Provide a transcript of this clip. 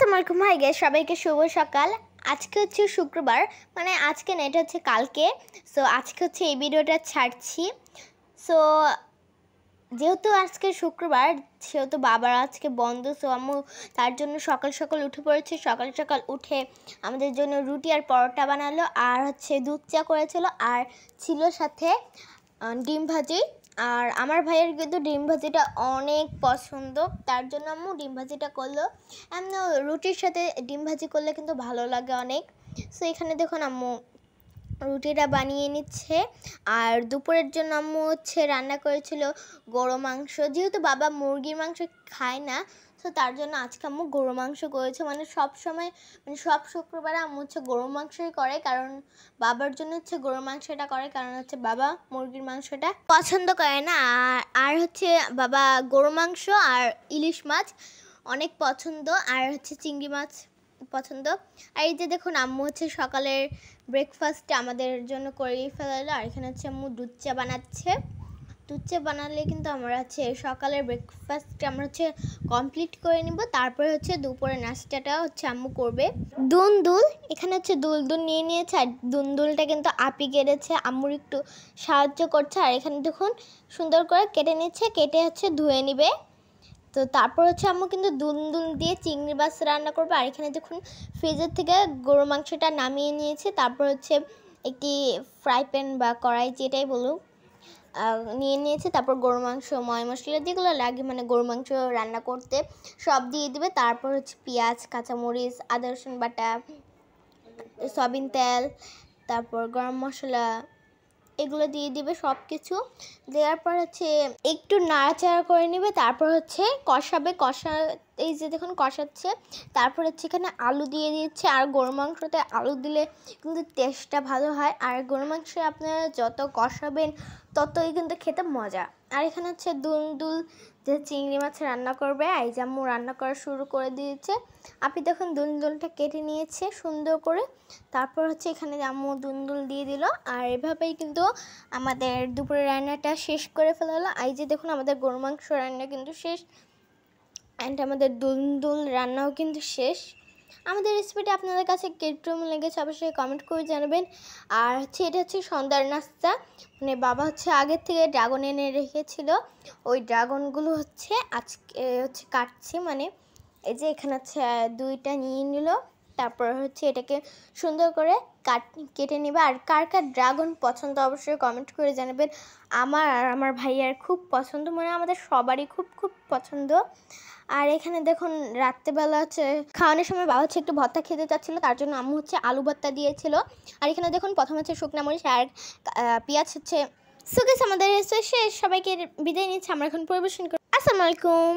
আসসালামু আলাইকুম hi guys, সবাইকে শুভ সকাল। আজকে হচ্ছে শুক্রবার, মানে আজকে না, এটা হচ্ছে কালকে। সো আজকে হচ্ছে এই ভিডিওটা ছাড়ছি। সো যেহেতু আজকে শুক্রবার, সেহেতু বাবার আজকে বন্ধ। সো আম্মু তার জন্য সকাল সকাল উঠে পড়েছে। সকাল সকাল উঠে আমাদের জন্য রুটি আর পরোটা বানালো, আর হচ্ছে দুধ চা করেছিল, আর ছিল সাথে ডিম ভাজি। আর আমার ভাইয়ের কিন্তু ডিম ভাজিটা অনেক পছন্দ, তার জন্য আম্মু ডিম ভাজিটা করলো। এমনি রুটির সাথে ডিম ভাজি করলে কিন্তু ভালো লাগে অনেক। সো এখানে দেখুন আম্মু রুটিটা বানিয়ে নিচ্ছে। আর দুপুরের জন্য আম্মু হচ্ছে রান্না করেছিল গরু মাংস। যেহেতু বাবা মুরগির মাংস খায় না, তো তার জন্য আজকে আম্মু গরু মাংস করেছে। মানে সব সময়, মানে সব শুক্রবারে আম্মু হচ্ছে গরু মাংসই করে, কারণ বাবার জন্য হচ্ছে গরু মাংসটা করে, কারণ হচ্ছে বাবা মুরগির মাংসটা পছন্দ করে না। আর হচ্ছে বাবা গরু মাংস আর ইলিশ মাছ অনেক পছন্দ, আর হচ্ছে চিংড়ি মাছ পছন্দ। আর এই যে দেখুন আম্মু হচ্ছে সকালের ব্রেকফাস্টটা আমাদের জন্য করেই ফেলালো। আর এখানে হচ্ছে আম্মু দুধ চা বানাচ্ছে। দুধ চা বানালে কিন্তু আমরা হচ্ছে সকালের ব্রেকফাস্টটা আমরা হচ্ছে কমপ্লিট করে নিব। তারপরে হচ্ছে দুপুরে নাস্তাটা হচ্ছে আম্মু করবে। দুল এখানে হচ্ছে দুল নিয়ে নিয়েছে, আর দুলটা কিন্তু আপি কেটেছে, আম্মুর একটু সাহায্য করছে। আর এখানে দেখুন সুন্দর করে কেটে নিচ্ছে, কেটে হচ্ছে ধুয়ে নিবে। তো তারপর হচ্ছে আম্মু কিন্তু দুল দিয়ে চিংড়ি মাছ রান্না করবে। আর এখানে দেখুন ফ্রিজের থেকে গরু মাংসটা নামিয়ে নিয়েছে। তারপর হচ্ছে একটি ফ্রাই প্যান বা কড়াই যেটাই বলুক নিয়ে নিয়েছে। তারপর গরু মাংস ময় মশলা যেগুলো লাগে, মানে গরু মাংস রান্না করতে সব দিয়ে দিবে। তারপর হচ্ছে পেঁয়াজ, কাঁচামরিচ, আদা রসুন বাটা, সয়াবিন তেল, তারপর গরম মশলা, এগুলো দিয়ে দিবে। সব কিছু দেওয়ার পর হচ্ছে একটু নাড়াচাড়া করে নেবে। তারপর হচ্ছে কষাবে। এই যে দেখুন কষাচ্ছে। তারপর হচ্ছে এখানে আলু দিয়ে দিচ্ছে। আর গরু মাংসতে আলু দিলে কিন্তু টেস্টটা ভালো হয়। আর গরু মাংস আপনারা যত কষাবেন ততই কিন্তু খেতে মজা। আর এখানে হচ্ছে দুল যে চিংড়ি মাছ রান্না করবে, এই যে আম্মু রান্না করা শুরু করে দিয়েছে। আপনি দেখুন দুলটা কেটে নিয়েছে সুন্দর করে। তারপর হচ্ছে এখানে আম্মু দুল দিয়ে দিল। আর এভাবেই কিন্তু আমাদের দুপুরের রান্নাটা শেষ করে ফেলা হলো। এই যে দেখুন আমাদের গরু মাংস রান্না কিন্তু শেষ, অ্যান্ড আমাদের দুল রান্নাও কিন্তু শেষ। আমাদের রেসিপিটা আপনাদের কাছে কিরকম লেগেছে অবশ্যই কমেন্ট করে জানাবেন। আর হচ্ছে এটা হচ্ছে সন্ধ্যার নাস্তা। মানে বাবা হচ্ছে আগের থেকে ড্রাগন এনে রেখেছিল, ওই ড্রাগনগুলো হচ্ছে আজকে হচ্ছে কাটছি। মানে এই যে এখানে হচ্ছে দুইটা নিয়ে নিল। তারপর হচ্ছে এটাকে সুন্দর করে কেটে নেবে। আর কার কার ড্রাগন পছন্দ অবশ্যই কমেন্ট করে জানাবেন। আমার আর আমার ভাইয়ার খুব পছন্দ, মানে আমাদের সবারই খুব খুব পছন্দ। আর এখানে দেখুন রাত্রেবেলা হচ্ছে খাওয়ানোর সময় বাবা হচ্ছে একটু ভর্তা খেতে চাচ্ছিলো, তার জন্য আম্মু হচ্ছে আলু ভর্তা দিয়েছিল। আর এখানে দেখুন প্রথমে হচ্ছে শুকনা মরিচ আর পেঁয়াজ হচ্ছে সুকেশ। আমাদের শেষ, সবাইকে বিদায় নিচ্ছে। আমরা এখন পরিবেশন করি। আসসালামু আলাইকুম।